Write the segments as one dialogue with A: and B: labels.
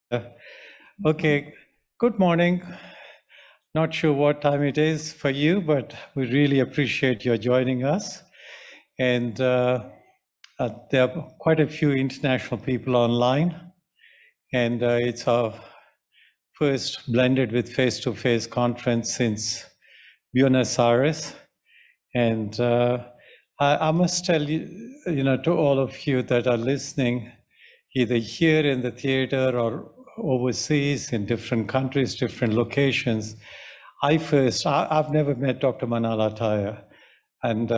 A: Uh, Okay, good morning. Not sure what time it is for you, but we really appreciate your joining us. And there are quite a few international people online, and it's our first blended with face-to-face conference since Buenos Aires. And I must tell you, to all of you that are listening, either here in the theater or overseas in different countries, different locations. I've never met Dr. Manal Ataya, and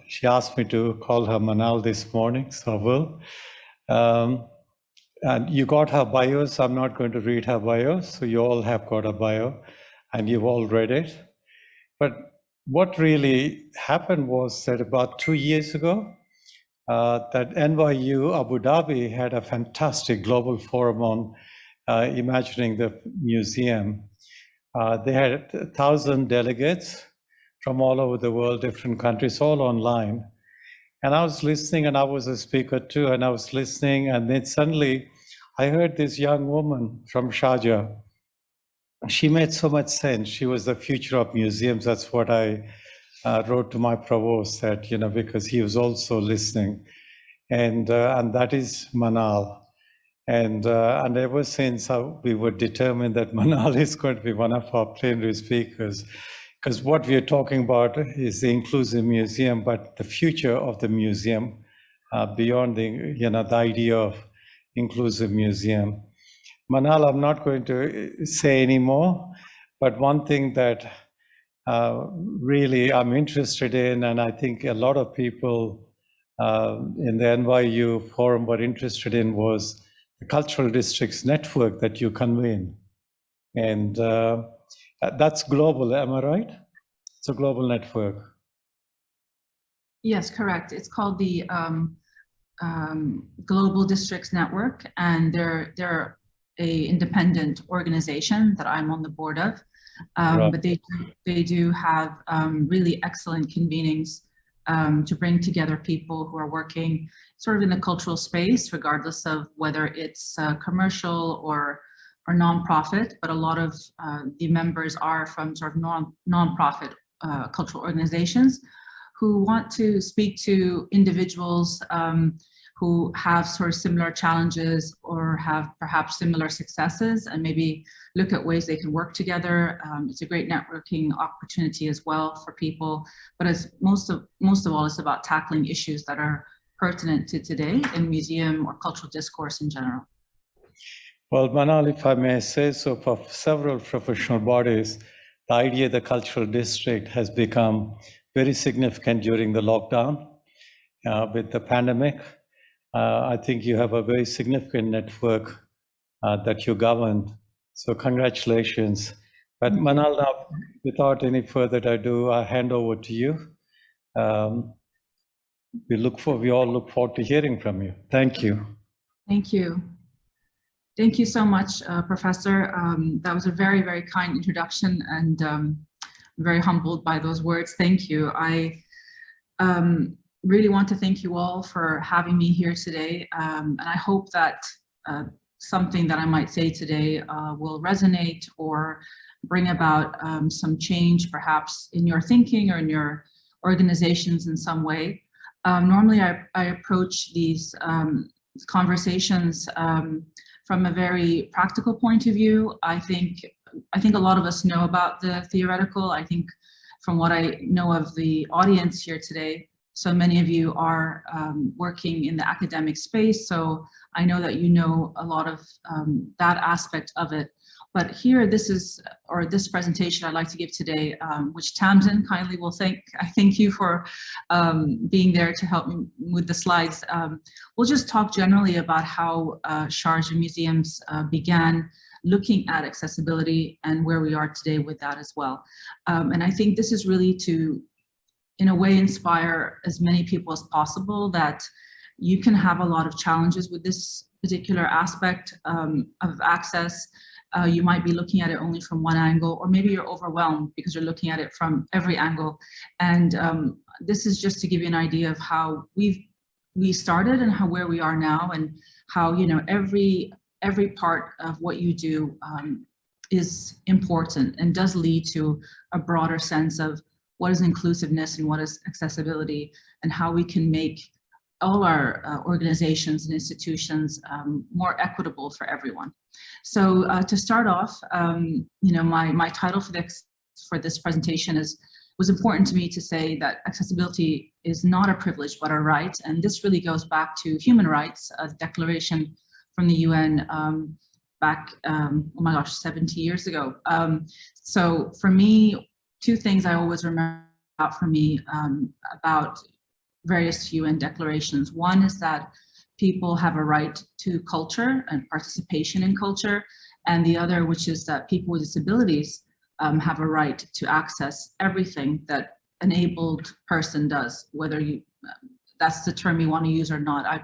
A: she asked me to call her Manal this morning, so I will. And you got her bio, so I'm not going to read her bio, so you all have got a bio, and you've all read it. But what really happened was that about 2 years ago, that NYU Abu Dhabi had a fantastic global forum on imagining the museum. They had 1,000 delegates from all over the world, different countries, all online. And I was listening, and I was a speaker too, and I was listening, and then suddenly I heard this young woman from Sharjah. She made so much sense. She was the future of museums. That's what I wrote to my provost, that, because he was also listening. And that is Manal. And ever since we were determined that Manal is going to be one of our plenary speakers, because what we are talking about is the inclusive museum, but the future of the museum beyond the idea of inclusive museum. Manal, I'm not going to say any more, but one thing that really I'm interested in, and I think a lot of people in the NYU forum were interested in, was the cultural districts network that you convene. And that's global, am I right? It's a global network.
B: Yes, correct. It's called the Global Districts Network, and they're a independent organization that I'm on the board of.
A: Right.
B: But they do have really excellent convenings to bring together people who are working sort of in the cultural space, regardless of whether it's commercial or nonprofit. But a lot of the members are from sort of nonprofit cultural organizations who want to speak to individuals who have sort of similar challenges or have perhaps similar successes, and maybe look at ways they can work together. It's a great networking opportunity as well for people, but as most of all, it's about tackling issues that are pertinent to today in museum or cultural discourse in general.
A: Well, Manal, if I may say so, for several professional bodies, the idea of the cultural district has become very significant during the lockdown with the pandemic. I think you have a very significant network that you govern. So congratulations. But Manal, now, without any further ado, I hand over to you. We all look forward to hearing from you. Thank you.
B: Thank you. Thank you so much, Professor. That was a very, very kind introduction, and I'm very humbled by those words. Thank you. I really want to thank you all for having me here today, and I hope that something that I might say today will resonate or bring about some change, perhaps in your thinking or in your organizations in some way. Normally, I approach these conversations from a very practical point of view. I think a lot of us know about the theoretical. I think from what I know of the audience here today, so many of you are working in the academic space, so I know that you know a lot of that aspect of it. But here, this presentation I'd like to give today, which Samson kindly will thank you for being there to help me with the slides. We'll just talk generally about how Sharjah Museums began looking at accessibility and where we are today with that as well. And I think this is really to, in a way, inspire as many people as possible that you can have a lot of challenges with this particular aspect of access. You might be looking at it only from one angle, or maybe you're overwhelmed because you're looking at it from every angle. And this is just to give you an idea of how we started and where we are now, and how every every part of what you do is important and does lead to a broader sense of what is inclusiveness and what is accessibility, and how we can make all our organizations and institutions more equitable for everyone. So to start off, my title for this presentation was important to me to say that accessibility is not a privilege but a right, and this really goes back to human rights, a declaration from the UN back, 70 years ago. So for me, two things I always remember about various UN declarations. One is that people have a right to culture and participation in culture, and the other, which is that people with disabilities have a right to access everything that an abled person does, whether that's the term you want to use or not. I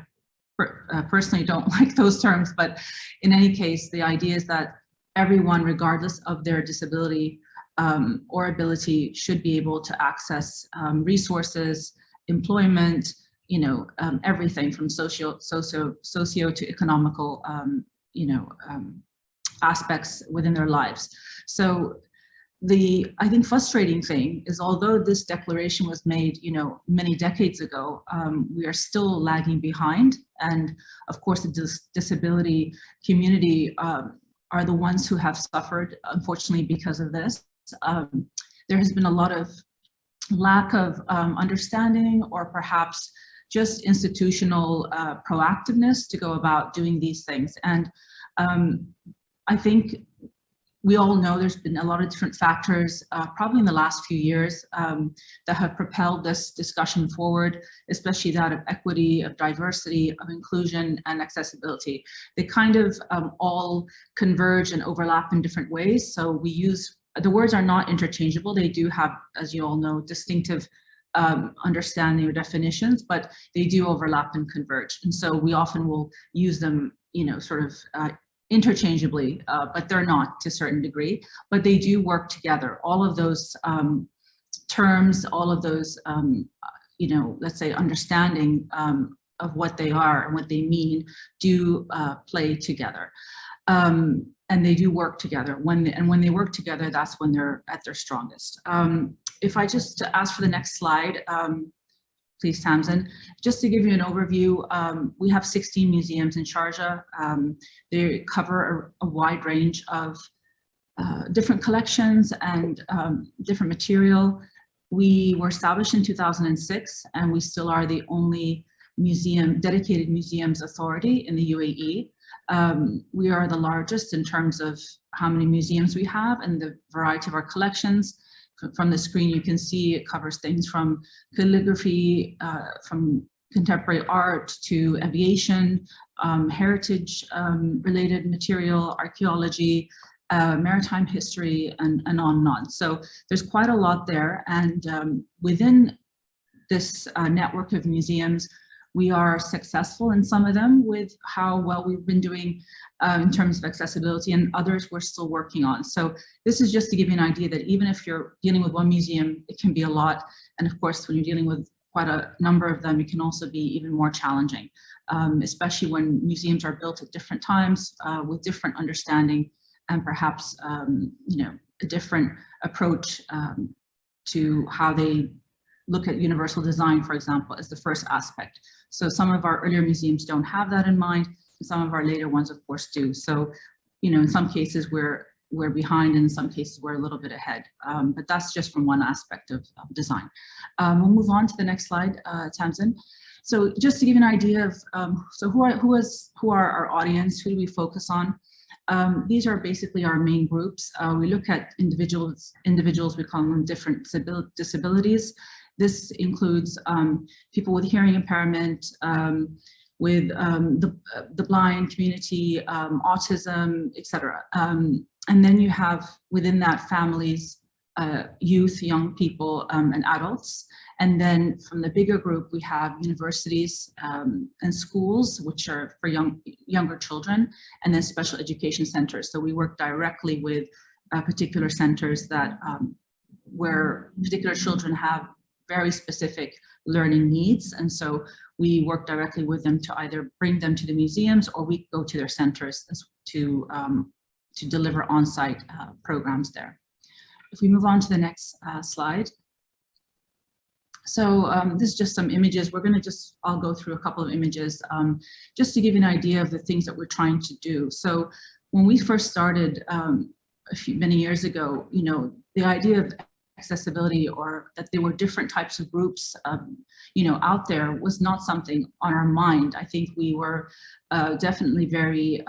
B: personally don't like those terms, but in any case, the idea is that everyone, regardless of their disability or ability, should be able to access resources, employment, everything from socio to economical, aspects within their lives. So I think frustrating thing is, although this declaration was made, many decades ago, we are still lagging behind. And of course, the disability community are the ones who have suffered, unfortunately, because of this. There has been a lot of lack of understanding, or perhaps just institutional proactiveness to go about doing these things. And I think we all know there's been a lot of different factors, probably in the last few years, that have propelled this discussion forward, especially that of equity, of diversity, of inclusion, and accessibility. They kind of all converge and overlap in different ways. So we use, the words are not interchangeable. They do have, as you all know, distinctive understanding or definitions, but they do overlap and converge. And so we often will use them, sort of interchangeably, but they're not to a certain degree, but they do work together. All of those terms, all of those, let's say understanding of what they are and what they mean do play together. And they do work together. When they work together, that's when they're at their strongest. If I just ask for the next slide, please, Samson. Just to give you an overview, we have 16 museums in Sharjah. They cover a wide range of different collections and different material. We were established in 2006, and we still are the only dedicated museums authority in the UAE. We are the largest in terms of how many museums we have and the variety of our collections. From the screen, you can see it covers things from calligraphy, from contemporary art to aviation, heritage related material, archaeology, maritime history, and on and on. So there's quite a lot there. And within this network of museums, we are successful in some of them with how well we've been doing in terms of accessibility, and others we're still working on. So this is just to give you an idea that even if you're dealing with one museum, it can be a lot. And of course, when you're dealing with quite a number of them, it can also be even more challenging, especially when museums are built at different times with different understanding and perhaps a different approach to how they look at universal design, for example, as the first aspect. So some of our earlier museums don't have that in mind, and some of our later ones, of course, do. So, in some cases we're behind, and in some cases we're a little bit ahead. But that's just from one aspect of design. We'll move on to the next slide, Tamsin. So just to give you an idea of, so who are our audience? Who do we focus on? These are basically our main groups. We look at individuals, we call them different disabilities. This includes people with hearing impairment, with the blind community, autism, etc. And then you have within that families, youth, young people, and adults. And then from the bigger group, we have universities and schools, which are for younger children, and then special education centers. So we work directly with particular centers that where particular children have very specific learning needs. And so we work directly with them to either bring them to the museums, or we go to their centers to deliver on-site programs there. If we move on to the next slide. So this is just some images. We're going to I'll go through a couple of images just to give you an idea of the things that we're trying to do. So when we first started many years ago, you know, the idea of accessibility, or that there were different types of groups, you know, out there, was not something on our mind. I think we were definitely very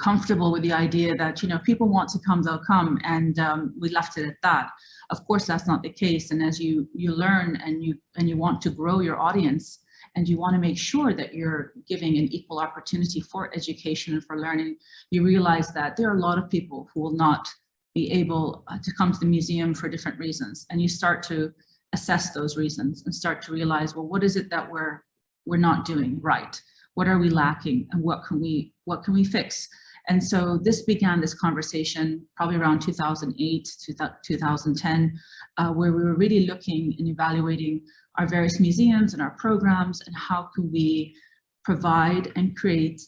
B: comfortable with the idea that, you know, people want to come, they'll come, and we left it at that. Of course, that's not the case. And as you learn and you want to grow your audience, and you want to make sure that you're giving an equal opportunity for education and for learning, you realize that there are a lot of people who will not be able to come to the museum for different reasons. And you start to assess those reasons and start to realize, well, what is it that we're not doing right? What are we lacking, and what can we fix? And so this began this conversation probably around 2008 to 2010, where we were really looking and evaluating our various museums and our programs, and how can we provide and create,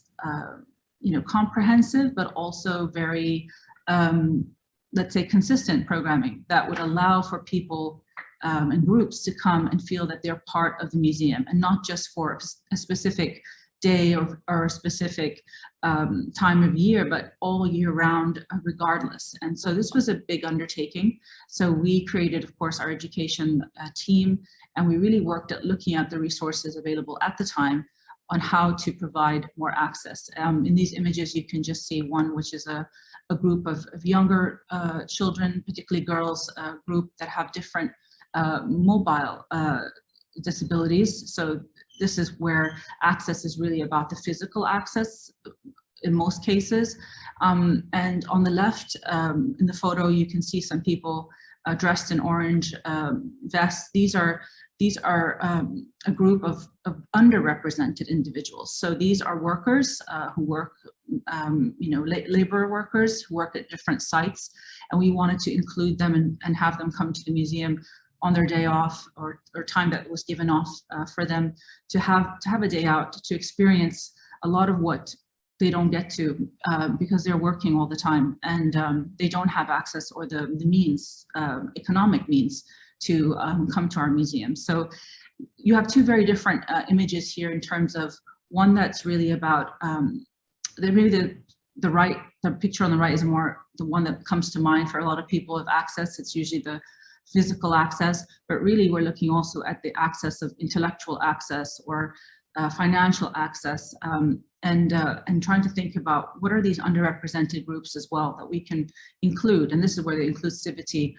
B: you know, comprehensive but also very, let's say, consistent programming that would allow for people and groups to come and feel that they're part of the museum, and not just for a specific day or a specific time of year, but all year round regardless. And so this was a big undertaking. So we created, of course, our education team, and we really worked at looking at the resources available at the time on how to provide more access. In these images, you can just see one, which is a group of younger children, particularly girls, group that have different mobile disabilities. So this is where access is really about the physical access in most cases. And on the left, in the photo, you can see some people dressed in orange vests. These are a group of underrepresented individuals. So these are workers who work, you know, labor workers who work at different sites, and we wanted to include them and have them come to the museum on their day off, or time that was given off for them to have a day out, to experience a lot of what they don't get to because they're working all the time, and they don't have access or the means, economic means, to come to our museum. So you have two very different images here in terms of one that's really about, maybe the picture on the right is more the one that comes to mind for a lot of people of access. It's usually the physical access, but really we're looking also at the access of intellectual access or financial access, and trying to think about what are these underrepresented groups as well that we can include. And this is where the inclusivity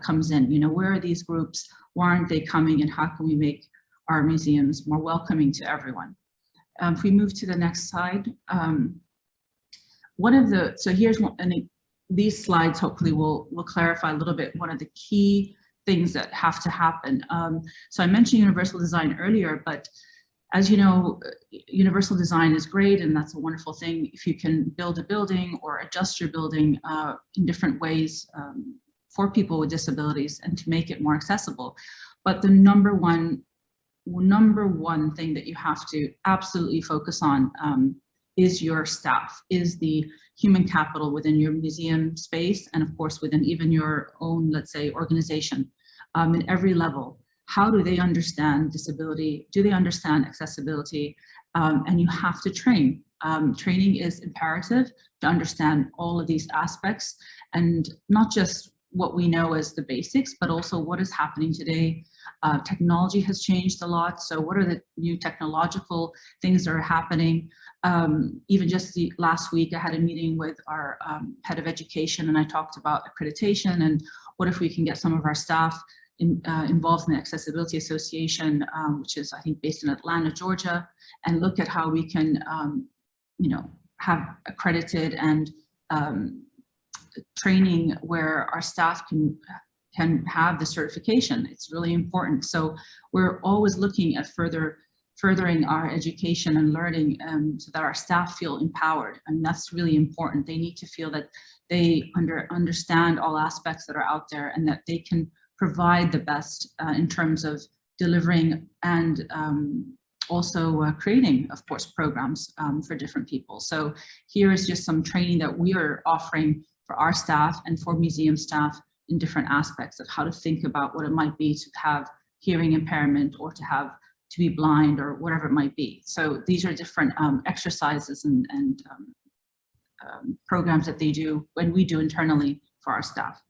B: comes in. You know, where are these groups? Why aren't they coming? And how can we make our museums more welcoming to everyone? If we move to the next slide, so here's one, and these slides hopefully will clarify a little bit one of the key things that have to happen. So I mentioned universal design earlier, but as you know, universal design is great, and that's a wonderful thing if you can build a building or adjust your building in different ways for people with disabilities and to make it more accessible. But the number one thing that you have to absolutely focus on is your staff, is the human capital within your museum space, and of course within even your own, let's say, organization, in every level. How do they understand disability? Do they understand accessibility? And you have to train. Training is imperative to understand all of these aspects, and not just what we know as the basics, but also what is happening today. Technology has changed a lot. So what are the new technological things that are happening? Even just last week, I had a meeting with our head of education, and I talked about accreditation and what if we can get some of our staff involved in the Accessibility Association, which is, I think, based in Atlanta, Georgia, and look at how we can, you know, have accredited and training where our staff can have the certification. It's really important. So we're always looking at furthering our education and learning so that our staff feel empowered, and that's really important. They need to feel that they understand all aspects that are out there, and that they can provide the best in terms of delivering and also creating, of course, programs for different people. So here is just some training that we are offering for our staff and for museum staff in different aspects of how to think about what it might be to have hearing impairment or to be blind or whatever it might be. So these are different exercises and programs that they do when we do internally for our staff.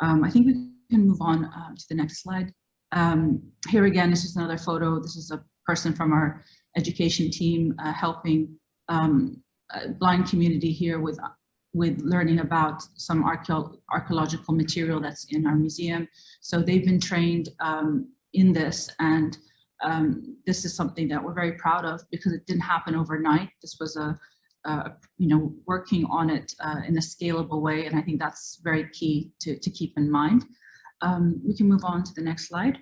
B: I think we can move on to the next slide. Here again, this is another photo. This is a person from our education team helping a blind community here with learning about some archaeological material that's in our museum. So they've been trained in this, and this is something that we're very proud of because it didn't happen overnight. This was working on it in a scalable way, and I think that's very key to keep in mind. We can move on to the next slide.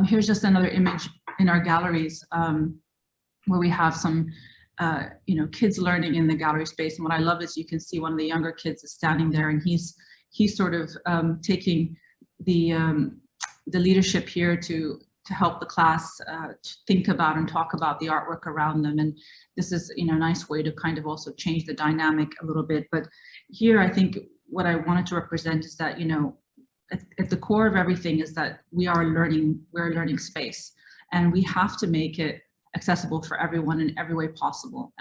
B: Here's just another image in our galleries where we have some kids learning in the gallery space. And what I love is you can see one of the younger kids is standing there, and he's sort of taking the leadership here to help the class to think about and talk about the artwork around them. And this is a nice way to kind of also change the dynamic a little bit. But here, I think what I wanted to represent is that at the core of everything is that we're a learning space, and we have to make it accessible for everyone in every way possible.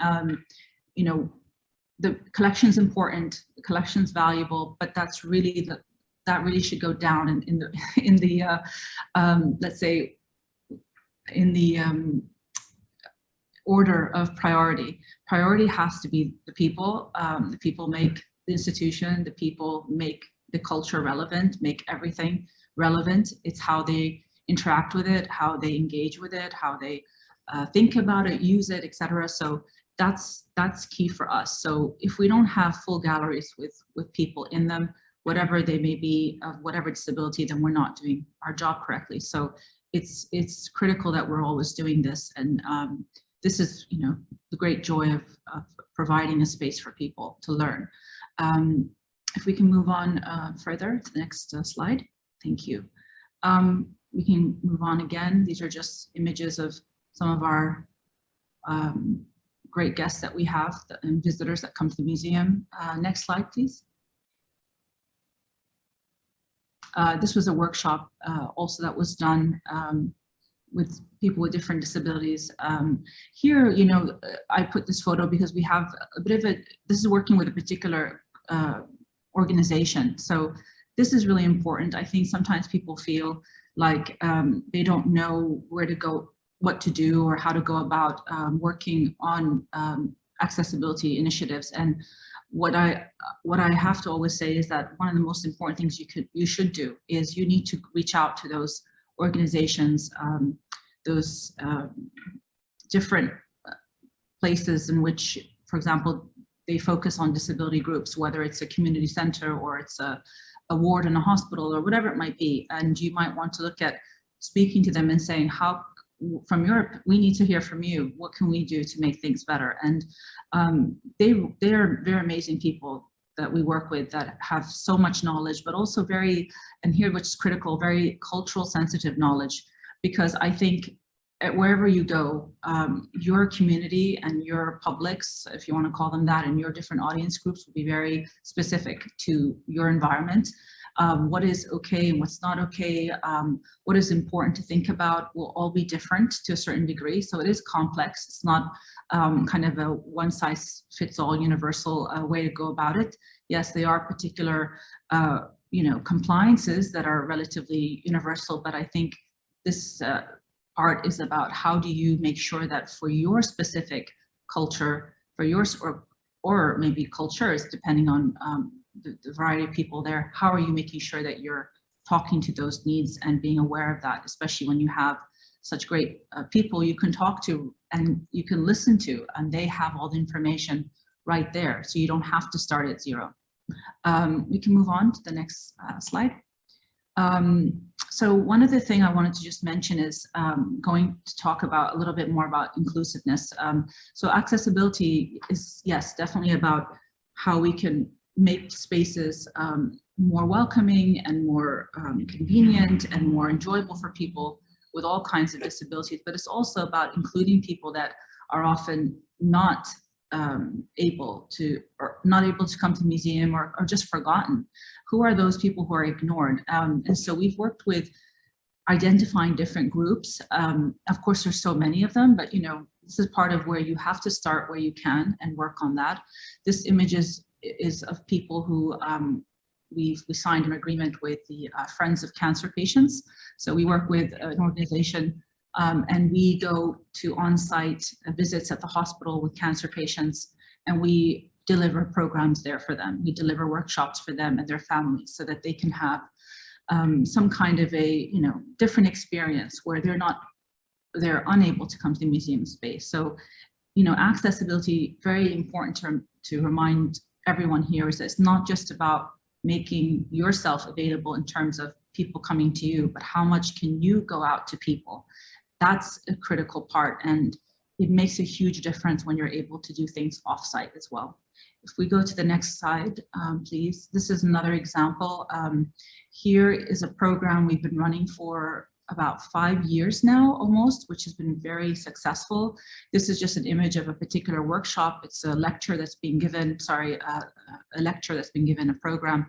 B: The collection's important, the collection's valuable, but that's really that really should go down in the let's say in the order of priority. Priority has to be the people. The people make the institution, the people make the culture relevant, make everything relevant. It's how they interact with it, how they engage with it, how they think about it, use it, etc. So that's key for us. So if we don't have full galleries with people in them, whatever they may be, of whatever disability, then we're not doing our job correctly. So it's critical that we're always doing this, and this is the great joy of providing a space for people to learn. If we can move on further to the next slide. Thank you. We can move on again. These are just images of some of our great guests that we have and visitors that come to the museum. Next slide, please. This was a workshop also that was done with people with different disabilities. Here, I put this photo because we have a bit of this is working with a particular organization. So this is really important. I think sometimes people feel like they don't know where to go, what to do, or how to go about working on accessibility initiatives. And what I have to always say is that one of the most important things you should do is you need to reach out to those organizations, those different places in which, for example, they focus on disability groups, whether it's a community center or it's a ward in a hospital or whatever it might be. And you might want to look at speaking to them and saying, how, from Europe, we need to hear from you. What can we do to make things better? And they're amazing people that we work with that have so much knowledge, but also very, and here which is critical, very cultural sensitive knowledge, because I think wherever you go, your community and your publics, if you want to call them that, and your different audience groups will be very specific to your environment. What is okay and what's not okay, what is important to think about will all be different to a certain degree. So it is complex. It's not kind of a one-size-fits-all universal way to go about it. Yes, they are particular, compliances that are relatively universal, but I think this part is about how do you make sure that for your specific culture, for yours or maybe cultures, depending on the variety of people there, how are you making sure that you're talking to those needs and being aware of that, especially when you have such great people you can talk to and you can listen to, and they have all the information right there, so you don't have to start at zero. We can move on to the next slide. So one other thing I wanted to just mention is going to talk about a little bit more about inclusiveness. So accessibility is, yes, definitely about how we can make spaces more welcoming and more convenient and more enjoyable for people with all kinds of disabilities, but it's also about including people that are often not able to come to the museum or just forgotten. Who are those people who are ignored? And so we've worked with identifying different groups. Of course, there's so many of them, but this is part of where you have to start where you can and work on that. This image is of people who we signed an agreement with the Friends of Cancer Patients. So we work with an organization and we go to on-site visits at the hospital with cancer patients, and we deliver programs there for them. We deliver workshops for them and their families so that they can have some kind of a different experience where they're unable to come to the museum space. So accessibility, very important to remind everyone here, is that it's not just about making yourself available in terms of people coming to you, but how much can you go out to people? That's a critical part, and it makes a huge difference when you're able to do things offsite as well. If we go to the next slide, please. This is another example. Here is a program we've been running for about 5 years now, almost, which has been very successful. This is just an image of a particular workshop. It's a lecture that's being given, a program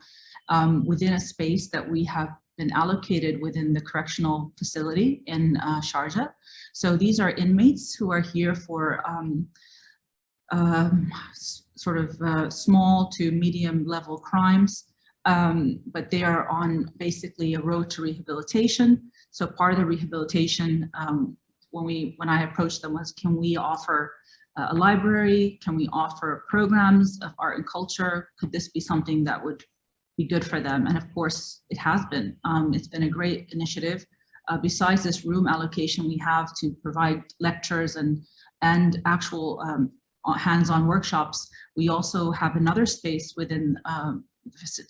B: within a space that we have been allocated within the correctional facility in Sharjah. So these are inmates who are here for small to medium level crimes, but they are on basically a road to rehabilitation. So part of the rehabilitation, when I approached them, was, can we offer a library? Can we offer programs of art and culture? Could this be something that would be good for them? And of course, it has been. It's been a great initiative. Besides this room allocation we have to provide lectures and actual hands-on workshops, we also have another space within the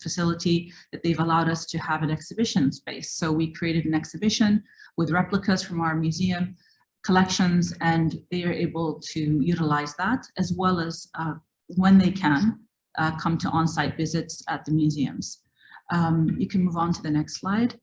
B: facility that they've allowed us to have an exhibition space. So we created an exhibition with replicas from our museum collections, and they are able to utilize that, as well as when they can come to on-site visits at the museums. You can move on to the next slide.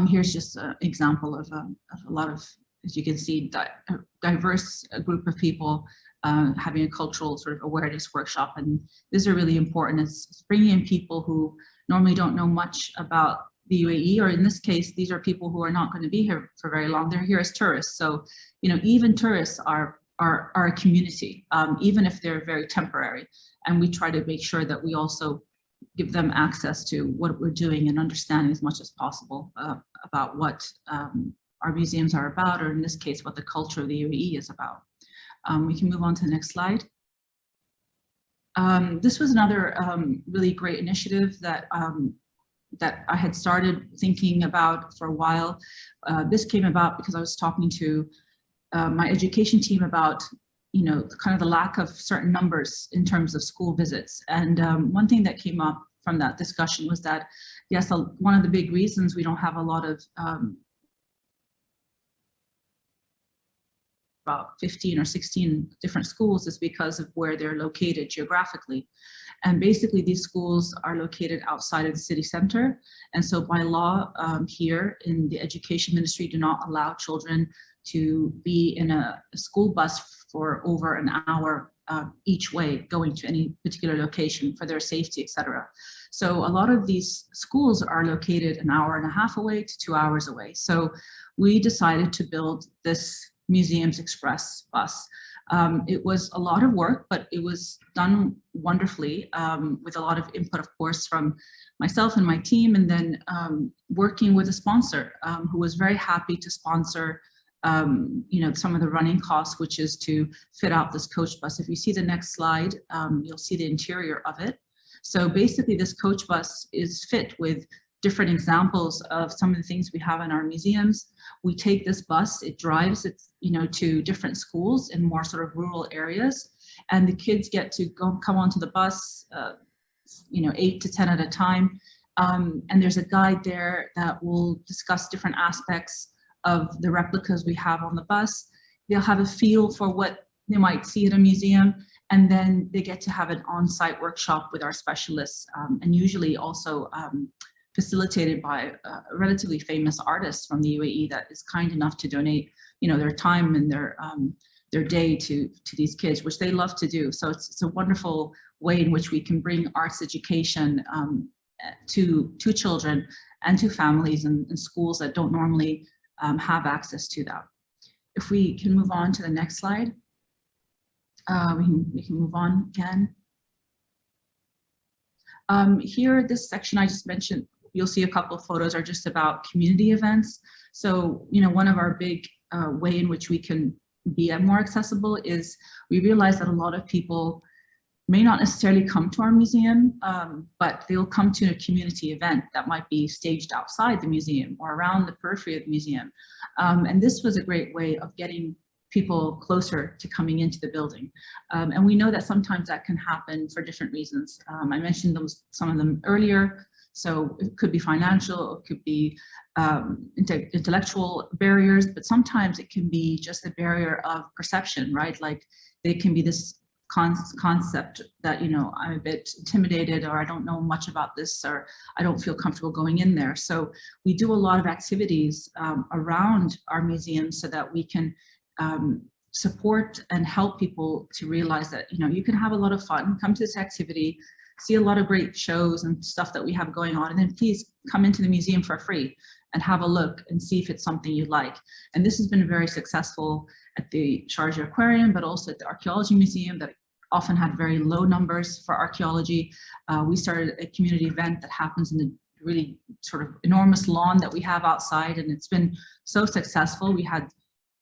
B: Here's just an example of a lot of, as you can see, a diverse group of people having a cultural sort of awareness workshop. And these are really important. It's bringing in people who normally don't know much about the UAE, or in this case, these are people who are not going to be here for very long. They're here as tourists. So, even tourists are a community, even if they're very temporary. And we try to make sure that we also give them access to what we're doing and understanding as much as possible about what our museums are about, or in this case, what the culture of the UAE is about. We can move on to the next slide. This was another really great initiative that I had started thinking about for a while. This came about because I was talking to my education team about kind of the lack of certain numbers in terms of school visits. And one thing that came up from that discussion was that, yes, one of the big reasons we don't have a lot of about 15 or 16 different schools is because of where they're located geographically. And basically these schools are located outside of the city center. And so by law here in the education ministry do not allow children to be in a school bus for over an hour each way going to any particular location for their safety, etc. So a lot of these schools are located an hour and a half away to 2 hours away. So we decided to build this Museums Express bus. It was a lot of work, but it was done wonderfully with a lot of input, of course, from myself and my team, and then working with a sponsor who was very happy to sponsor some of the running costs, which is to fit out this coach bus. If you see the next slide, you'll see the interior of it. So basically this coach bus is fit with different examples of some of the things we have in our museums. We take this bus, it drives it, to different schools in more sort of rural areas, and the kids get to come onto the bus, 8 to 10 at a time. And there's a guide there that will discuss different aspects of the replicas we have on the bus. They'll have a feel for what they might see at a museum, And then they get to have an on-site workshop with our specialists, and usually also facilitated by a relatively famous artist from the UAE that is kind enough to donate, their time and their day to these kids, which they love to do. So it's a wonderful way in which we can bring arts education to children and to families and schools that don't normally have access to that. If we can move on to the next slide. We can move on again. Here, this section I just mentioned, you'll see a couple of photos are just about community events. So, one of our big way in which we can be more accessible is we realize that a lot of people may not necessarily come to our museum, but they'll come to a community event that might be staged outside the museum or around the periphery of the museum. And this was a great way of getting people closer to coming into the building. And we know that sometimes that can happen for different reasons. I mentioned some of them earlier. So it could be financial, it could be intellectual barriers, but sometimes it can be just a barrier of perception, right? Like they can be this concept that, I'm a bit intimidated, or I don't know much about this, or I don't feel comfortable going in there. So we do a lot of activities around our museum so that we can support and help people to realize that, you can have a lot of fun, come to this activity, see a lot of great shows and stuff that we have going on, and then please come into the museum for free and have a look and see if it's something you like. And this has been very successful at the Sharjah Aquarium, but also at the Archaeology Museum that often had very low numbers for archaeology. We started a community event that happens in the really sort of enormous lawn that we have outside, and it's been so successful. We had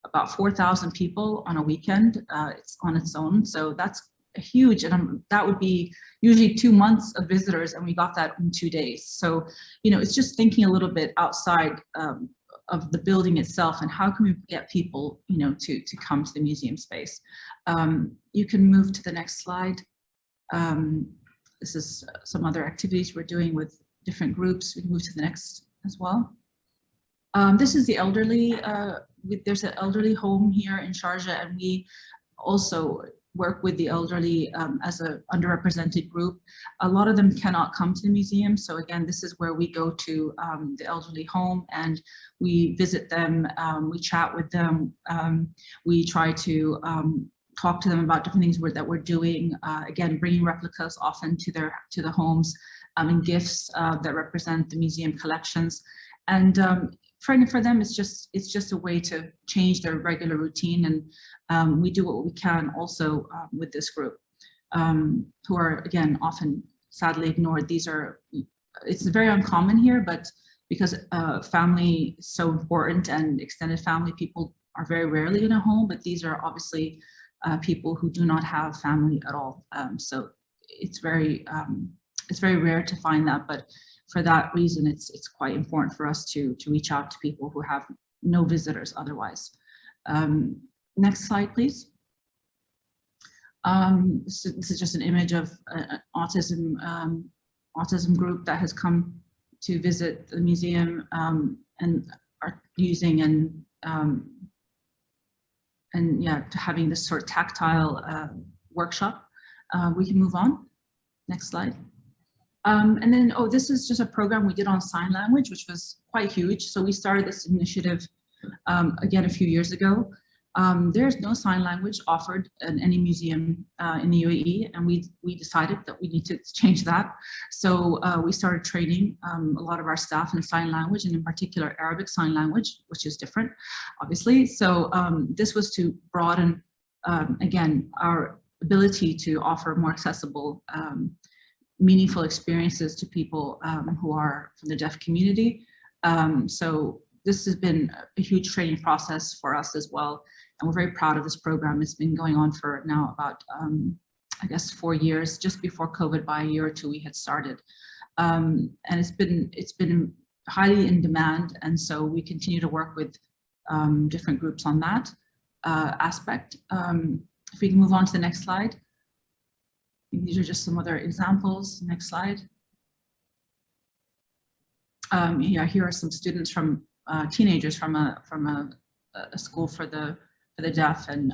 B: about 4,000 people on a weekend. It's on its own, so that's huge, and that would be usually 2 months of visitors, and we got that in 2 days. So, it's just thinking a little bit outside of the building itself, and how can we get people, to come to the museum space. You can move to the next slide. This is some other activities we're doing with different groups. We can move to the next as well. This is the elderly. There's an elderly home here in Sharjah, and we also work with the elderly as a underrepresented group. A lot of them cannot come to the museum. So again, this is where we go to the elderly home and we visit them, we chat with them, we try to talk to them about different things that we're doing. Again, bringing replicas often to the homes, and gifts that represent the museum collections. And for them, it's just a way to change their regular routine, and we do what we can also with this group, who are again often sadly ignored. It's very uncommon here, but because family is so important and extended family, people are very rarely in a home, but these are obviously people who do not have family at all. So it's very rare to find that, but for that reason, it's quite important for us to reach out to people who have no visitors otherwise. Next slide, please. This is just an image of an autism group that has come to visit the museum and are using and yeah, having this sort of tactile workshop. We can move on. Next slide. And then, this is just a program we did on sign language, which was quite huge. So we started this initiative again a few years ago. There's no sign language offered in any museum in the UAE, and we decided that we need to change that. So we started training a lot of our staff in sign language, and in particular Arabic sign language, which is different, obviously. So this was to broaden, again, our ability to offer more accessible, meaningful experiences to people who are from the deaf community. So this has been a huge training process for us as well. And we're very proud of this program. It's been going on for now about, I guess, 4 years. Just before COVID, by a year or two, we had started. And it's been highly in demand. And so we continue to work with different groups on that aspect. If we can move on to the next slide. These are just some other examples. Next slide. Yeah, here are some students from teenagers from a school for the for the deaf, and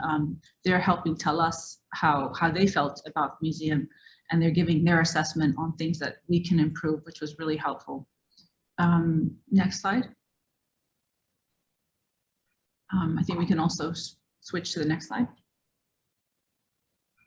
B: they're helping tell us how they felt about the museum, and they're giving their assessment on things that we can improve, which was really helpful. Next slide. I think we can also switch to the next slide.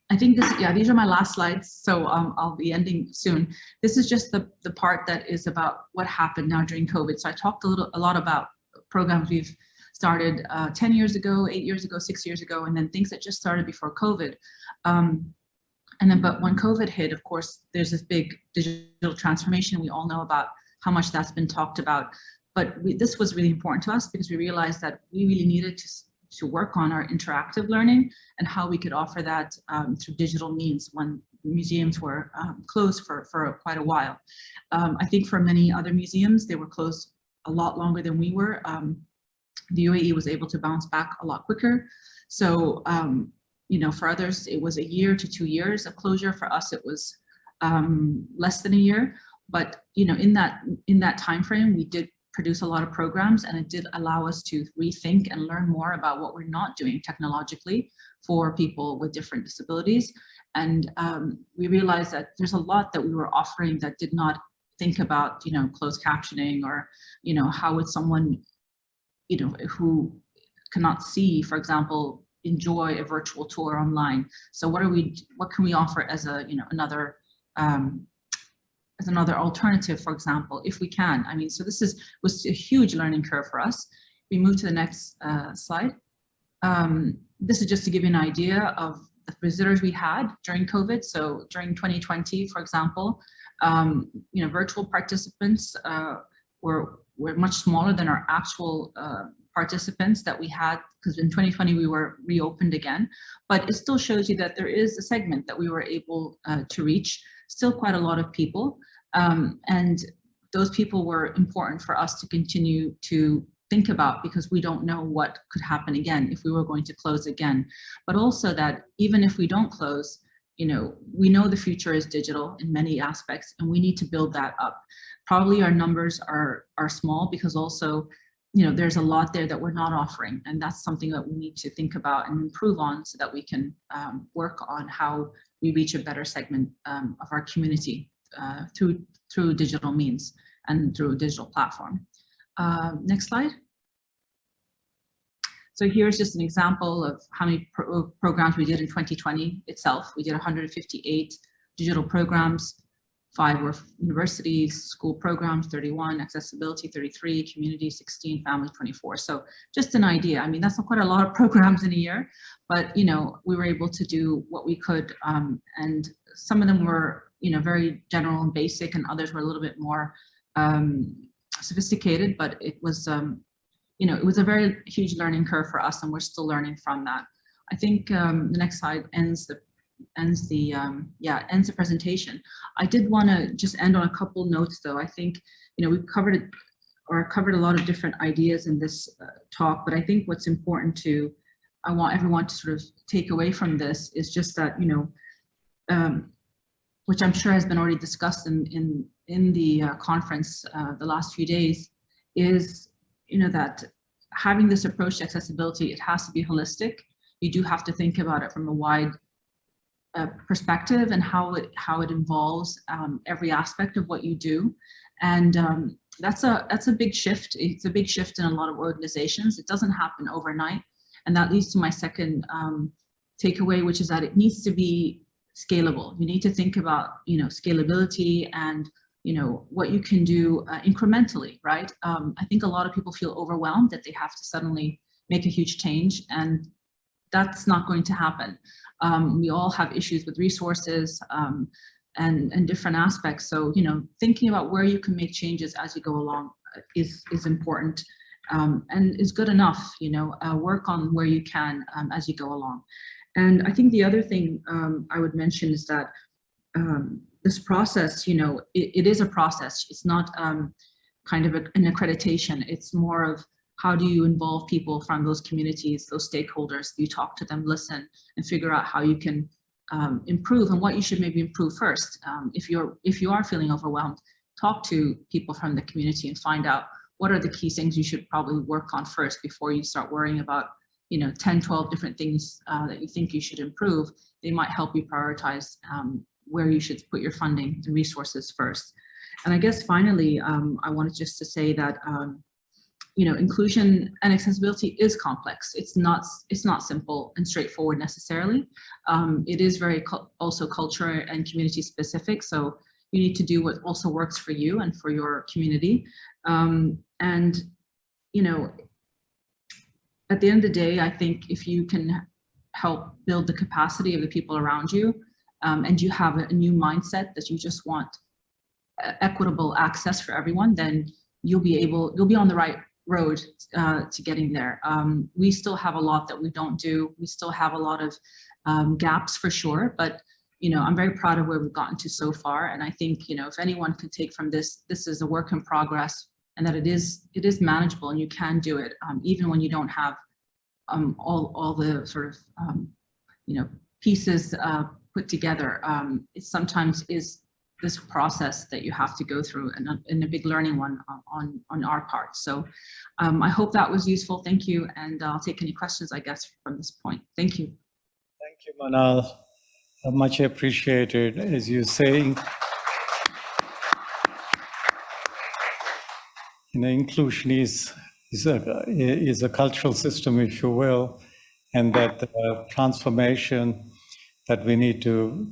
B: I think this, yeah, these are my last slides, so I'll be ending soon. This is just the part that is about what happened now during COVID. So I talked a lot about programs we've started 10 years ago, 8 years ago, 6 years ago, and then things that just started before COVID. But when COVID hit, of course, there's this big digital transformation. We all know about how much that's been talked about. But this was really important to us because we realized that we really needed to work on our interactive learning and how we could offer that through digital means when museums were closed for quite a while. I think for many other museums, they were closed a lot longer than we were. The UAE was able to bounce back a lot quicker. So, you know, for others, it was 1 year to 2 years of closure. For us, it was less than a year. But, you know, in that time frame, we did produce a lot of programs, and it did allow us to rethink and learn more about what we're not doing technologically for people with different disabilities. And we realized that there's a lot that we were offering that did not think about, you know, closed captioning, or, you know, how would someone, you know, who cannot see, for example, enjoy a virtual tour online. So what can we offer as a, you know, another alternative, for example, if we can. I mean, so this was a huge learning curve for us. We move to the next slide. This is just to give you an idea of the visitors we had during COVID. So during 2020, for example, you know, virtual participants were much smaller than our actual participants that we had, because in 2020 we were reopened again. But it still shows you that there is a segment that we were able to reach, still quite a lot of people. And those people were important for us to continue to think about, because we don't know what could happen again if we were going to close again. But also that even if we don't close, you know, we know the future is digital in many aspects, and we need to build that up. Probably our numbers are small because also, you know, there's a lot there that we're not offering, and that's something that we need to think about and improve on so that we can work on how we reach a better segment of our community through digital means and through a digital platform. Next slide. So here's just an example of how many programs we did in 2020 itself. We did 158 digital programs, 5 were universities, school programs, 31, accessibility, 33, community, 16, family, 24. So just an idea. I mean, that's not quite a lot of programs in a year, but, you know, we were able to do what we could. And some of them were, you know, very general and basic, and others were a little bit more sophisticated, but it was, you know, it was a very huge learning curve for us, and we're still learning from that. I think the next slide ends the presentation. I did want to just end on a couple notes, though. I think, you know, we've covered a lot of different ideas in this talk, but I think what's important I want everyone to sort of take away from this is just that, you know, which I'm sure has been already discussed in the conference the last few days, is, you know, that having this approach to accessibility, it has to be holistic. You do have to think about it from a wide perspective, and how it involves every aspect of what you do. And that's a big shift. It's a big shift in a lot of organizations. It doesn't happen overnight. And that leads to my second takeaway, which is that it needs to be scalable. You need to think about, you know, scalability and, you know, what you can do incrementally, right? I think a lot of people feel overwhelmed that they have to suddenly make a huge change, and that's not going to happen. We all have issues with resources and different aspects. So, you know, thinking about where you can make changes as you go along is important, and is good enough. You know, work on where you can as you go along. And I think the other thing I would mention is that this process, you know, it is a process. It's not kind of an accreditation. It's more of, how do you involve people from those communities, those stakeholders? You talk to them, listen, and figure out how you can improve, and what you should maybe improve first. If you are feeling overwhelmed, talk to people from the community and find out what are the key things you should probably work on first before you start worrying about 10, 12 different things that you think you should improve, they might help you prioritize where you should put your funding and resources first. And I guess finally, I wanted just to say that inclusion and accessibility is complex. It's not simple and straightforward necessarily. It is very also culture and community specific. So you need to do what also works for you and for your community. And at the end of the day, I think if you can help build the capacity of the people around you, and you have a new mindset that you just want equitable access for everyone, then you'll be on the right road to getting there. We still have a lot that we don't do. We still have a lot of gaps for sure, but I'm very proud of where we've gotten to so far. And I think, if anyone can take from this, this is a work in progress, and that it is manageable and you can do it, even when you don't have all the sort of pieces put together. It sometimes is this process that you have to go through, and a big learning one on our part. So I hope that was useful. Thank you, and I'll take any questions, I guess, from this point. Thank you.
A: Thank you, Manal. Much appreciated. As you're saying, inclusion is a cultural system, if you will, and that the transformation that we need to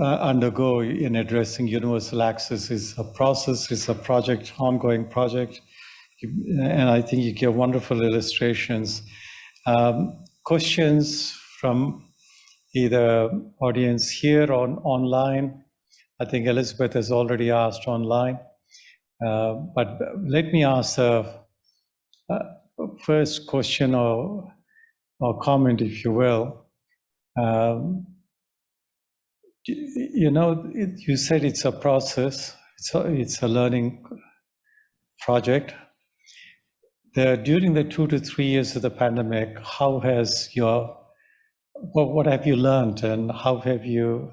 A: undergo in addressing universal access is a process, is a project, ongoing project. And I think you give wonderful illustrations. Questions from either audience here or online. I think Elizabeth has already asked online. But let me ask the first question or comment, if you will. You said it's a process, it's a learning project. During the 2 to 3 years of the pandemic, how has what have you learned, and how have you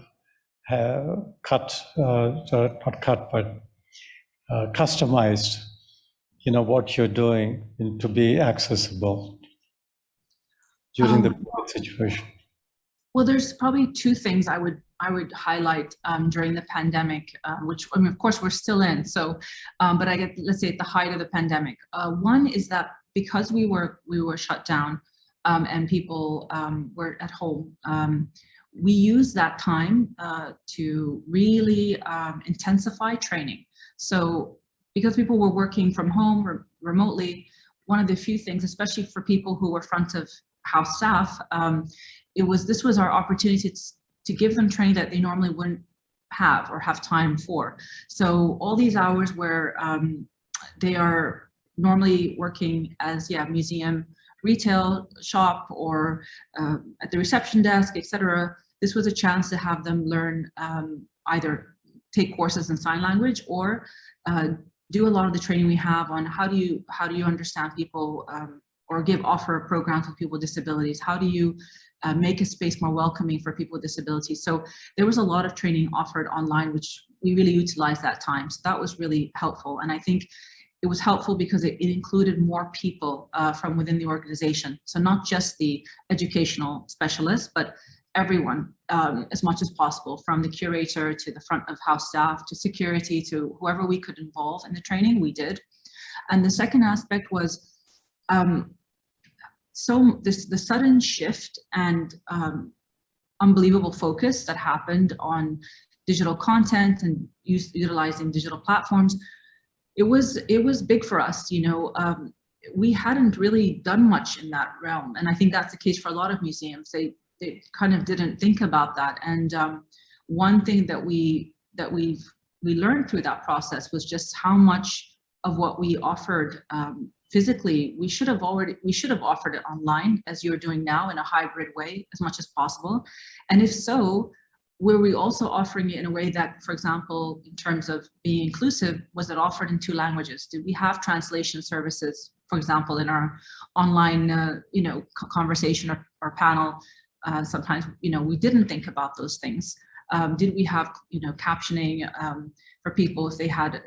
A: customized, what you're doing to be accessible during the COVID situation?
B: Well, there's probably two things I would highlight during the pandemic, which of course we're still in. So, but let's say at the height of the pandemic. One is that because we were shut down and people were at home, we used that time to really intensify training. So because people were working from home remotely, one of the few things, especially for people who were front of house staff, this was our opportunity to give them training that they normally wouldn't have or have time for. So all these hours where they are normally working as museum, retail shop, or at the reception desk, etc. This was a chance to have them learn either take courses in sign language or do a lot of the training we have on how do you understand people, or offer programs with people with disabilities. How do you make a space more welcoming for people with disabilities? So there was a lot of training offered online, which we really utilized that time. So that was really helpful. And I think it was helpful because it included more people from within the organization. So not just the educational specialists, but everyone as much as possible, from the curator to the front of house staff to security to whoever we could involve in the training, we did. And the second aspect was the sudden shift and unbelievable focus that happened on digital content and utilizing digital platforms. It was big for us. We hadn't really done much in that realm, and I think that's the case for a lot of museums. They kind of didn't think about that. And one thing that we learned through that process was just how much of what we offered physically, we should have offered it online, as you're doing now, in a hybrid way as much as possible. And if so, were we also offering it in a way that, for example, in terms of being inclusive, was it offered in 2 languages? Did we have translation services, for example, in our online conversation or panel? Sometimes we didn't think about those things. Did we have captioning for people if they had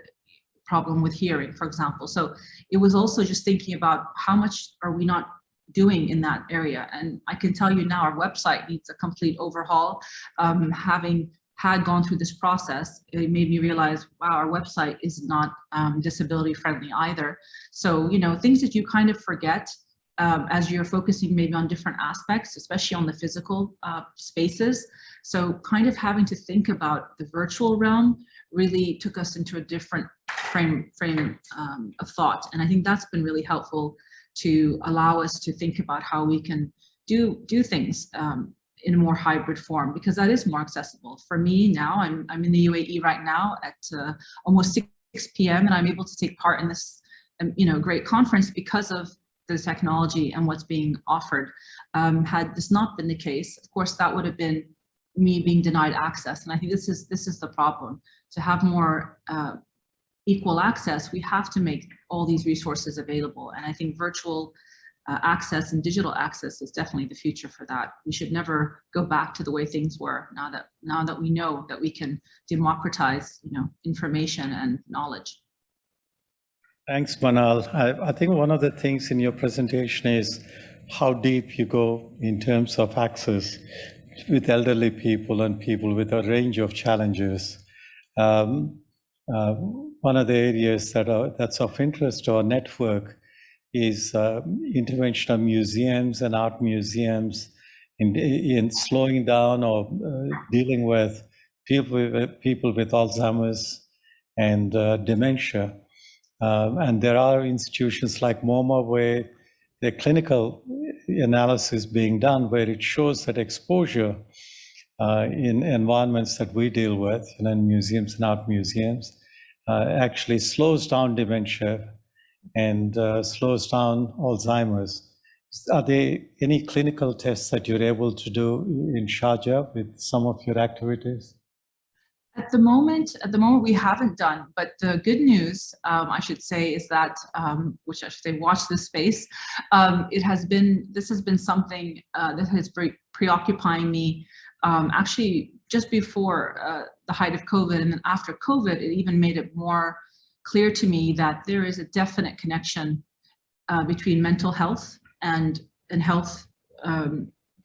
B: problem with hearing, for example? So it was also just thinking about how much are we not doing in that area. And I can tell you now, our website needs a complete overhaul. Having had gone through this process, it made me realize, wow, our website is not disability friendly either. So, you know, things that you kind of forget as you're focusing maybe on different aspects, especially on the physical spaces. So kind of having to think about the virtual realm really took us into a different frame of thought. And I think that's been really helpful to allow us to think about how we can do things in a more hybrid form, because that is more accessible. For me now, I'm in the UAE right now at almost 6 p.m. and I'm able to take part in this you know, great conference because of the technology and what's being offered. Had this not been the case, of course, that would have been me being denied access. And I think this is the problem. To have more equal access, we have to make all these resources available. And I think virtual access and digital access is definitely the future for that. We should never go back to the way things were now that we know that we can democratize, you know, information and knowledge.
A: Thanks, Manal. I think one of the things in your presentation is how deep you go in terms of access with elderly people and people with a range of challenges. One of the areas that's of interest to our network is intervention of museums and art museums in slowing down or dealing with people with Alzheimer's and dementia. And there are institutions like MoMA where the clinical analysis being done where it shows that exposure in environments that we deal with, you know, in museums and art museums, actually slows down dementia and slows down Alzheimer's. Are there any clinical tests that you're able to do in Sharjah with some of your activities?
B: At the moment, we haven't done, but the good news, I should say, is that, which I should say, watch this space. This has been something that has been preoccupying me actually just before the height of COVID, and then after COVID, it even made it more clear to me that there is a definite connection between mental health and health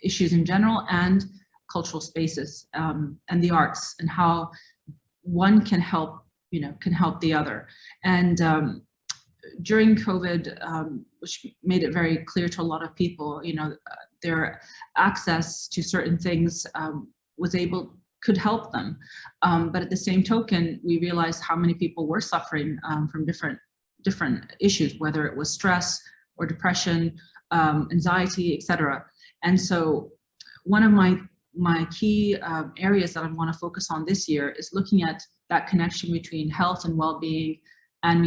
B: issues in general and cultural spaces and the arts, and how one can help, you know, can help the other. And during COVID, which made it very clear to a lot of people, you know, their access to certain things could help them. But at the same token, we realized how many people were suffering from different issues, whether it was stress or depression, anxiety, etc. And so one of my key areas that I want to focus on this year is looking at that connection between health and well-being and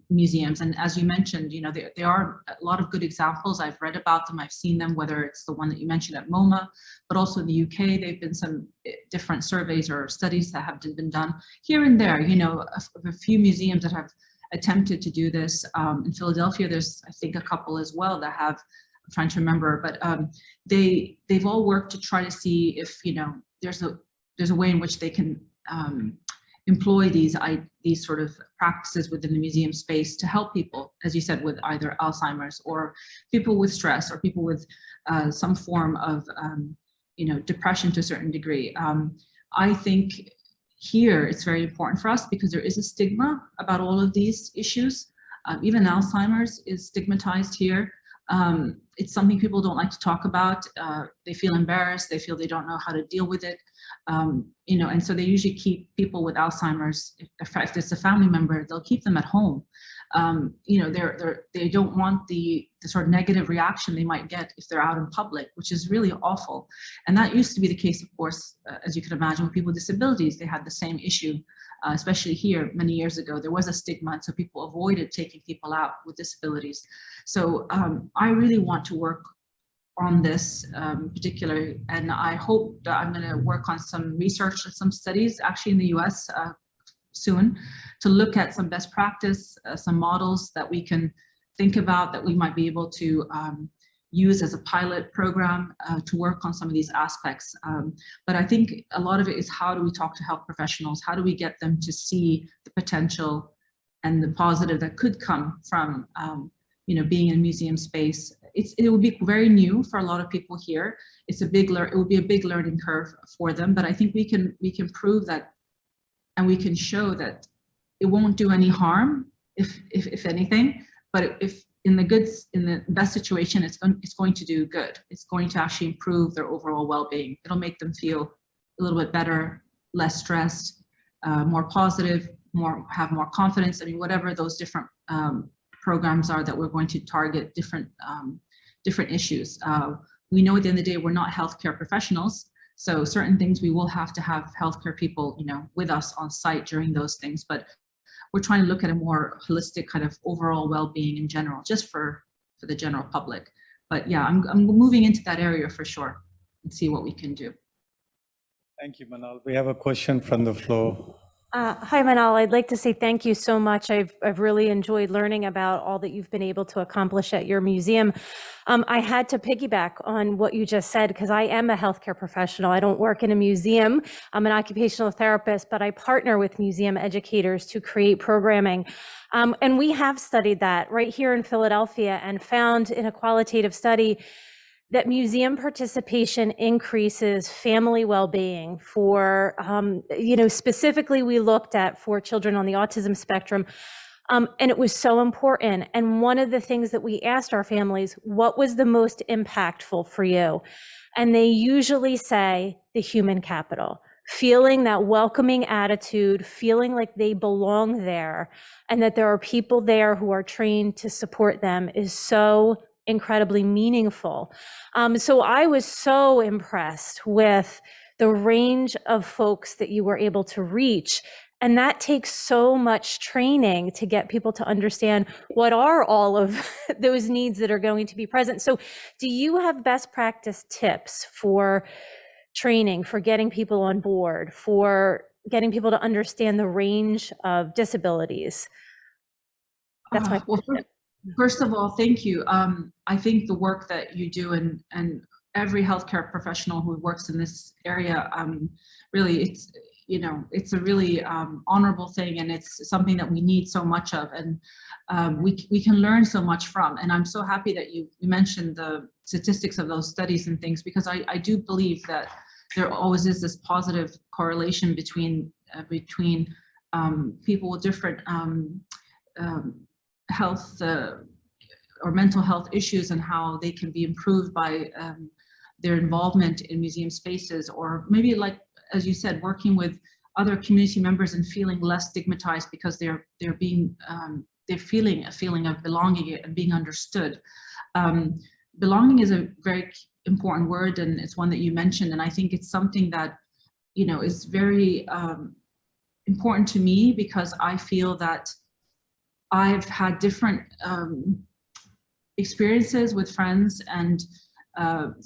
B: museums. And as you mentioned, you know, there are a lot of good examples. I've read about them, I've seen them, whether it's the one that you mentioned at MoMA, but also in the UK, there have been some different surveys or studies that have been done here and there, you know, a few museums that have attempted to do this. In Philadelphia, there's, I think, a couple as well that have, I'm trying to remember, but they've all worked to try to see if, you know, there's a way in which they can employ these sort of practices within the museum space to help people, as you said, with either Alzheimer's or people with stress or people with some form of, you know, depression to a certain degree. I think here it's very important for us because there is a stigma about all of these issues. Even Alzheimer's is stigmatized here. It's something people don't like to talk about. They feel embarrassed. They feel they don't know how to deal with it. You know, and so they usually keep people with Alzheimer's. If it's a family member, they'll keep them at home. You know, they don't want the sort of negative reaction they might get if they're out in public, which is really awful. And that used to be the case, of course, as you can imagine, with people with disabilities. They had the same issue, especially here many years ago. There was a stigma, and so people avoided taking people out with disabilities. So I really want to work on this particular, and I hope that I'm going to work on some research and some studies actually in the US soon to look at some best practice, some models that we can think about that we might be able to use as a pilot program to work on some of these aspects. But I think a lot of it is how do we talk to health professionals? How do we get them to see the potential and the positive that could come from you know, being in a museum space it will be very new for a lot of people here. It will be a big learning curve for them, but I think we can prove that, and we can show that it won't do any harm, if anything, but if in the best situation, it's going to do good. It's going to actually improve their overall well-being. It'll make them feel a little bit better, less stressed, more positive, have more confidence. I mean, whatever those different programs are that we're going to target different issues. We know at the end of the day, we're not healthcare professionals, so certain things we will have to have healthcare people, with us on site during those things. But we're trying to look at a more holistic kind of overall well-being in general, just for the general public. But yeah, I'm moving into that area for sure and see what we can do.
A: Thank you, Manal. We have a question from the floor.
C: Hi, Manal. I'd like to say thank you so much. I've really enjoyed learning about all that you've been able to accomplish at your museum. I had to piggyback on what you just said, because I am a healthcare professional. I don't work in a museum. I'm an occupational therapist, but I partner with museum educators to create programming. And we have studied that right here in Philadelphia and found in a qualitative study that museum participation increases family well-being for, specifically we looked at for children on the autism spectrum, and it was so important. And one of the things that we asked our families, what was the most impactful for you? And they usually say the human capital, feeling that welcoming attitude, feeling like they belong there, and that there are people there who are trained to support them is so incredibly meaningful. So I was so impressed with the range of folks that you were able to reach. And that takes so much training to get people to understand what are all of those needs that are going to be present. So do you have best practice tips for training, for getting people on board, for getting people to understand the range of disabilities? That's my question.
B: First of all, thank you. I think the work that you do and every healthcare professional who works in this area, really, it's a really honorable thing, and it's something that we need so much of, and we can learn so much from. And I'm so happy that you mentioned the statistics of those studies and things, because I do believe that there always is this positive correlation between people with different health or mental health issues, and how they can be improved by their involvement in museum spaces, or maybe, like as you said, working with other community members and feeling less stigmatized because they're feeling a feeling of belonging and being understood. Belonging is a very important word, and it's one that you mentioned, and I think it's something that is very important to me, because I feel that I've had different experiences with friends and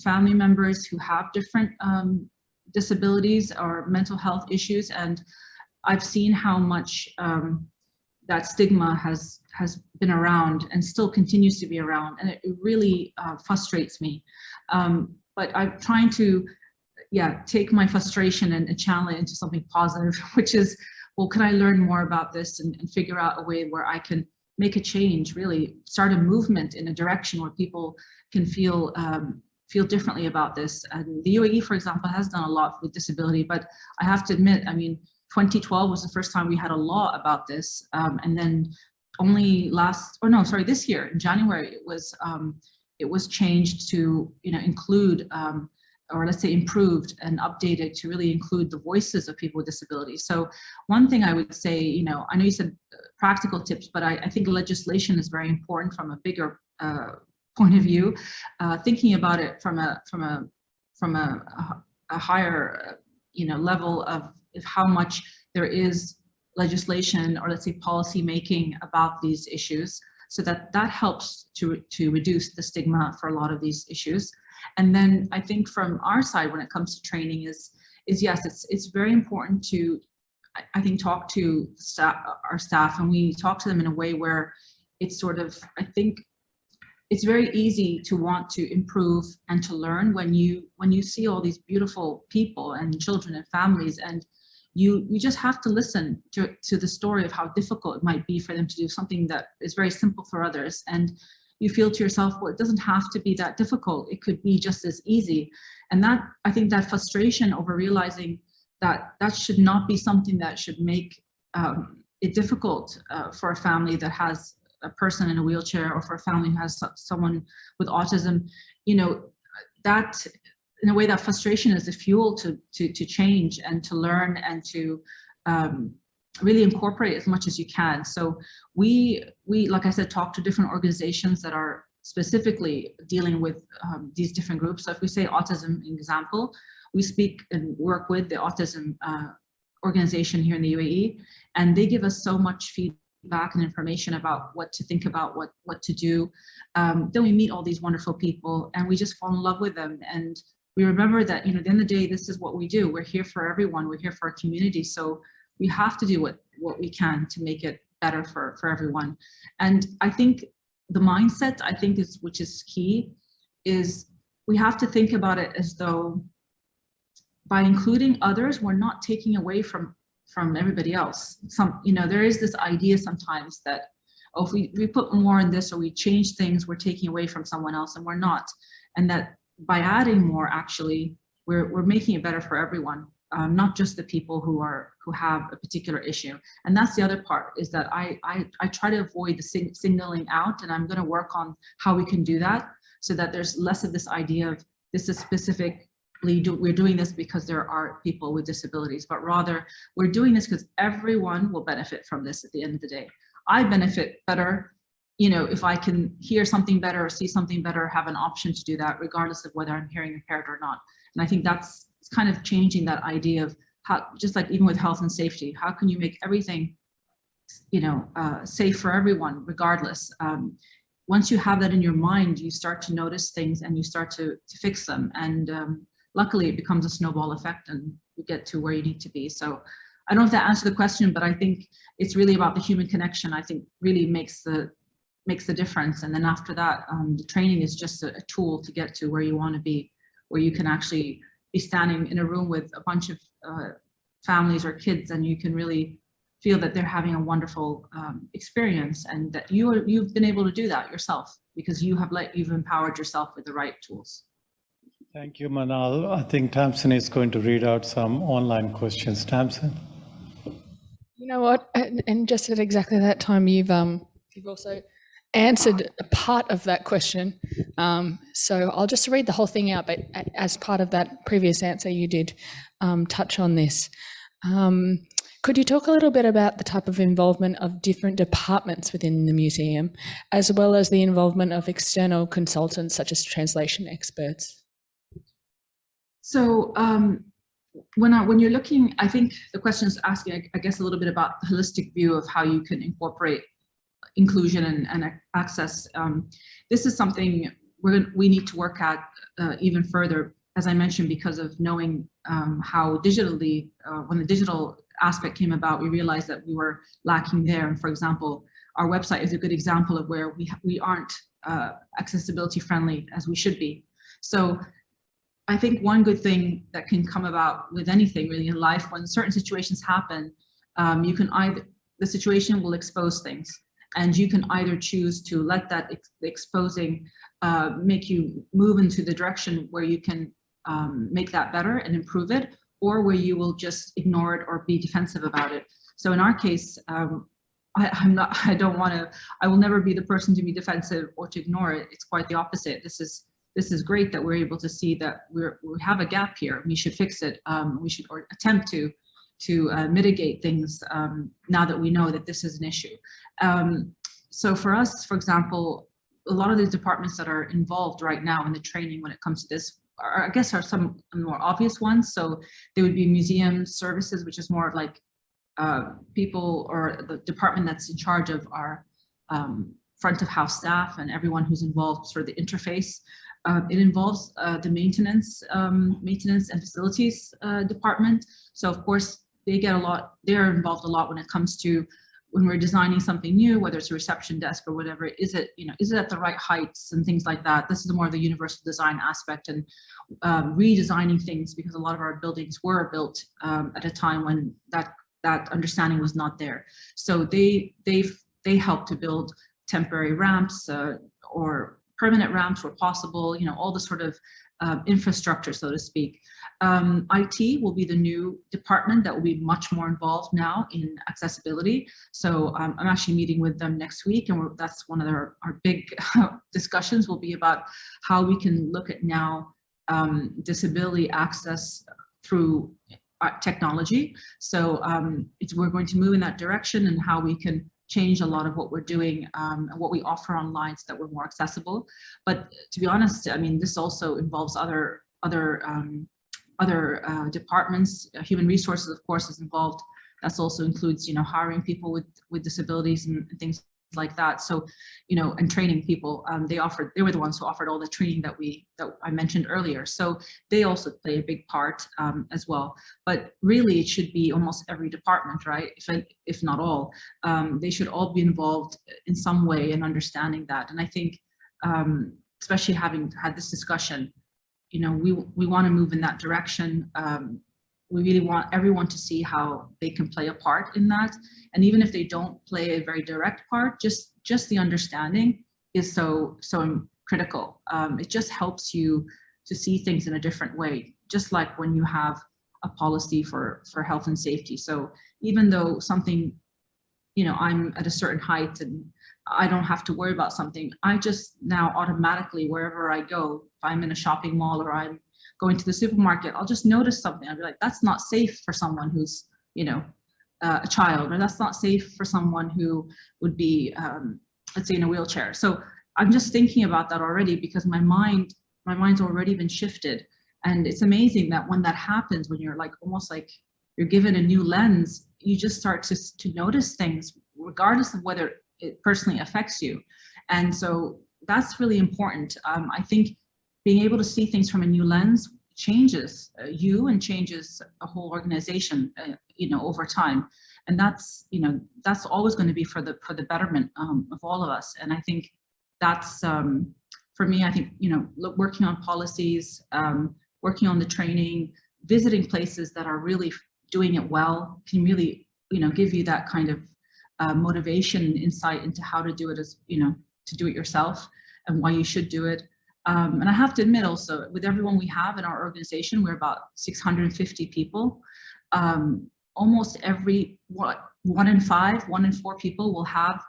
B: family members who have different disabilities or mental health issues, and I've seen how much that stigma has been around and still continues to be around, and it really frustrates me. But I'm trying to, take my frustration and channel it into something positive, which is, well, can I learn more about this and figure out a way where I can make a change, really start a movement in a direction where people can feel differently about this. And the UAE, for example, has done a lot with disability, but I have to admit, 2012 was the first time we had a law about this, and then only this year in January it was changed to include, or let's say improved and updated to really include the voices of people with disabilities. So one thing I would say, I know you said practical tips, but I think legislation is very important from a bigger point of view. Thinking about it from a higher level of how much there is legislation, or let's say policy making about these issues, so that helps to reduce the stigma for a lot of these issues. And then I think from our side, when it comes to training, is yes, it's very important to, I think, talk to our staff, and we talk to them in a way where it's sort of, I think it's very easy to want to improve and to learn when you see all these beautiful people and children and families, and you just have to listen to the story of how difficult it might be for them to do something that is very simple for others. And you feel to yourself, well, it doesn't have to be that difficult. It could be just as easy. And that, I think that frustration over realizing that that should not be something that should make it difficult for a family that has a person in a wheelchair, or for a family who has someone with autism, you know, that in a way, that frustration is the fuel to change and to learn and to really incorporate as much as you can. So we like I said, talk to different organizations that are specifically dealing with these different groups. So if we say autism, example, we speak and work with the autism organization here in the UAE, and they give us so much feedback and information about what to think about, what to do. Then we meet all these wonderful people and we just fall in love with them. And we remember that, you know, at the end of the day, this is what we do. We're here for everyone. We're here for our community. So we have to do what we can to make it better for everyone. And I think the mindset, I think, which is key, is we have to think about it as though by including others, we're not taking away from everybody else. You know, there is this idea sometimes that, oh, if we put more in this or we change things, we're taking away from someone else, and we're not. And that by adding more, actually, we're making it better for everyone, not just the people who have a particular issue. And that's the other part, is that I try to avoid the signaling out, and I'm going to work on how we can do that so that there's less of this idea of this is specifically we're doing this because there are people with disabilities, but rather we're doing this because everyone will benefit from this at the end of the day. I benefit better, you know, if I can hear something better or see something better, have an option to do that, regardless of whether I'm hearing impaired or not. And I think that's kind of changing that idea of how, just like even with health and safety, how can you make everything, you know, safe for everyone, regardless. Once you have that in your mind, you start to notice things and you start to fix them. And luckily it becomes a snowball effect and you get to where you need to be. So I don't know if that answered the question, but I think it's really about the human connection. I think really makes the difference. And then after that, the training is just a tool to get to where you want to be, where you can actually be standing in a room with a bunch of families or kids, and you can really feel that they're having a wonderful experience, and that you've been able to do that yourself because you've empowered yourself with the right tools.
A: Thank you, Manal. I think Tamsin is going to read out some online questions. Tamsin.
D: You know what? And just at exactly that time, you've also answered a part of that question. So I'll just read the whole thing out, but as part of that previous answer, you did touch on this. Could you talk a little bit about the type of involvement of different departments within the museum, as well as the involvement of external consultants such as translation experts?
B: So when you're looking, I think the question is asking, I guess, a little bit about the holistic view of how you can incorporate inclusion and access. This is something we need to work at even further, as I mentioned, because of knowing how digitally, when the digital aspect came about, we realized that we were lacking there. And for example, our website is a good example of where we aren't accessibility friendly as we should be. So I think one good thing that can come about with anything really in life, when certain situations happen, you can the situation will expose things, and you can either choose to let that exposing make you move into the direction where you can make that better and improve it, or where you will just ignore it or be defensive about it. So in our case, I will never be the person to be defensive or to ignore it. It's quite the opposite. This is great that we're able to see that we have a gap here. We should fix it. We should attempt to mitigate things now that we know that this is an issue. So for us, for example, a lot of the departments that are involved right now in the training when it comes to this are some more obvious ones. So there would be museum services, which is more of like people or the department that's in charge of our front of house staff and everyone who's involved, sort of the interface. It involves the maintenance and facilities department. So of course they're involved a lot when it comes to when we're designing something new, whether it's a reception desk or whatever. Is it at the right heights and things like that? This is more of the universal design aspect, and redesigning things, because a lot of our buildings were built at a time when that understanding was not there. So they help to build temporary ramps, or permanent ramps where possible, you know, all the sort of infrastructure, so to speak. IT will be the new department that will be much more involved now in accessibility. So I'm actually meeting with them next week, and that's one of our big discussions will be about how we can look at now disability access through technology. So we're going to move in that direction, and how we can change a lot of what we're doing and what we offer online so that we're more accessible. But to be honest, I mean, this also involves other departments. Human resources, of course, is involved. That also includes, you know, hiring people with disabilities and things like that. So, you know, and training people. They were the ones who offered all the training that I mentioned earlier. So they also play a big part as well. But really, it should be almost every department, right? If not all, they should all be involved in some way in understanding that. And I think, especially having had this discussion, you know, we want to move in that direction. We really want everyone to see how they can play a part in that. And even if they don't play a very direct part, just the understanding is so critical. It just helps you to see things in a different way, just like when you have a policy for health and safety. So even though something, you know, I'm at a certain height and I don't have to worry about something, I just now automatically, wherever I go, if I'm in a shopping mall or I'm going to the supermarket, I'll just notice something. I'll be like, that's not safe for someone who's, you know, a child, or that's not safe for someone who would be, let's say, in a wheelchair. So I'm just thinking about that already, because my mind's already been shifted. And it's amazing that when that happens, when you're like, almost like you're given a new lens, you just start to notice things, regardless of whether it personally affects you. And so that's really important. I think being able to see things from a new lens changes you and changes a whole organization, you know, over time. And that's, you know, that's always going to be for the betterment of all of us. And I think that's, for me, I think, you know, working on policies, working on the training, visiting places that are really doing it well can really, you know, give you that kind of motivation and insight into how to do it, as, you know, to do it yourself and why you should do it. And I have to admit also, with everyone we have in our organization, we're about 650 people. Almost every, 1 in 5, 1 in 4 people will have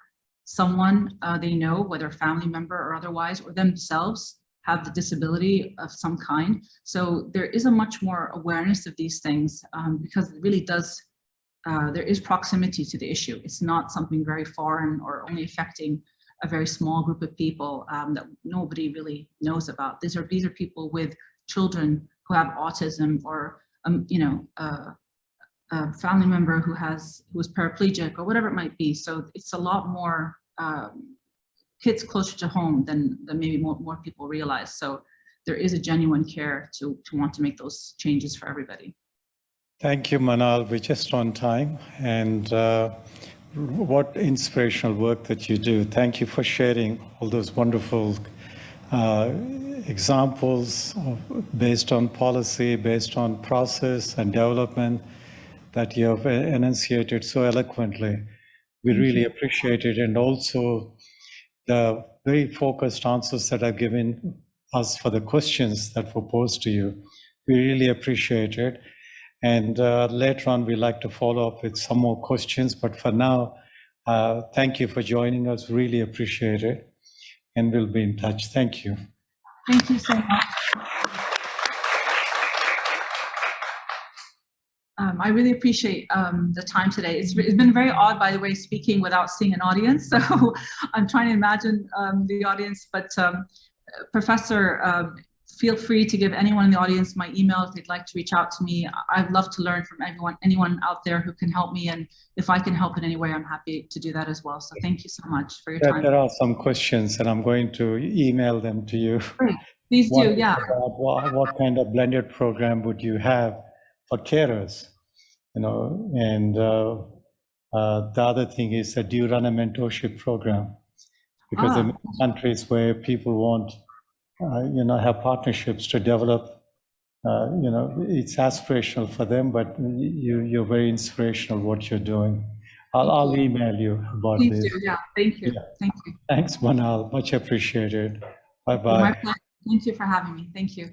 B: someone they know, whether family member or otherwise, or themselves have the disability of some kind. So there is a much more awareness of these things because it really does, there is proximity to the issue. It's not something very foreign or only affecting a very small group of people that nobody really knows about. These are people with children who have autism, or you know, a family member who is paraplegic, or whatever it might be. So it's a lot more hits closer to home than maybe more people realize. So there is a genuine care to want to make those changes for everybody.
A: Thank you, Manal. We're just on time, and what inspirational work that you do. Thank you for sharing all those wonderful examples based on policy, based on process and development that you have enunciated so eloquently. We really appreciate it, and also the very focused answers that have given us for the questions that were posed to you. We really appreciate it. And later on, we'd like to follow up with some more questions. But for now, thank you for joining us. Really appreciate it. And we'll be in touch. Thank you.
B: Thank you so much. I really appreciate the time today. It's been very odd, by the way, speaking without seeing an audience. So I'm trying to imagine the audience. But Professor, feel free to give anyone in the audience my email if they'd like to reach out to me. I'd love to learn from anyone out there who can help me. And if I can help in any way, I'm happy to do that as well. So thank you so much for your time.
A: There are some questions, and I'm going to email them to you.
B: Great. Please do, yeah.
A: What kind of blended program would you have for carers? You know, and the other thing is that do you run a mentorship program? Because in countries where people want you know, have partnerships to develop, you know, it's aspirational for them, but you're very inspirational what you're doing. I'll email you about
B: Please
A: this.
B: do. Yeah. Thank you.
A: Yeah.
B: Thank you.
A: Thanks, Manal. Much appreciated.
B: My
A: Bye-bye.
B: pleasure. Thank you for having me. Thank you.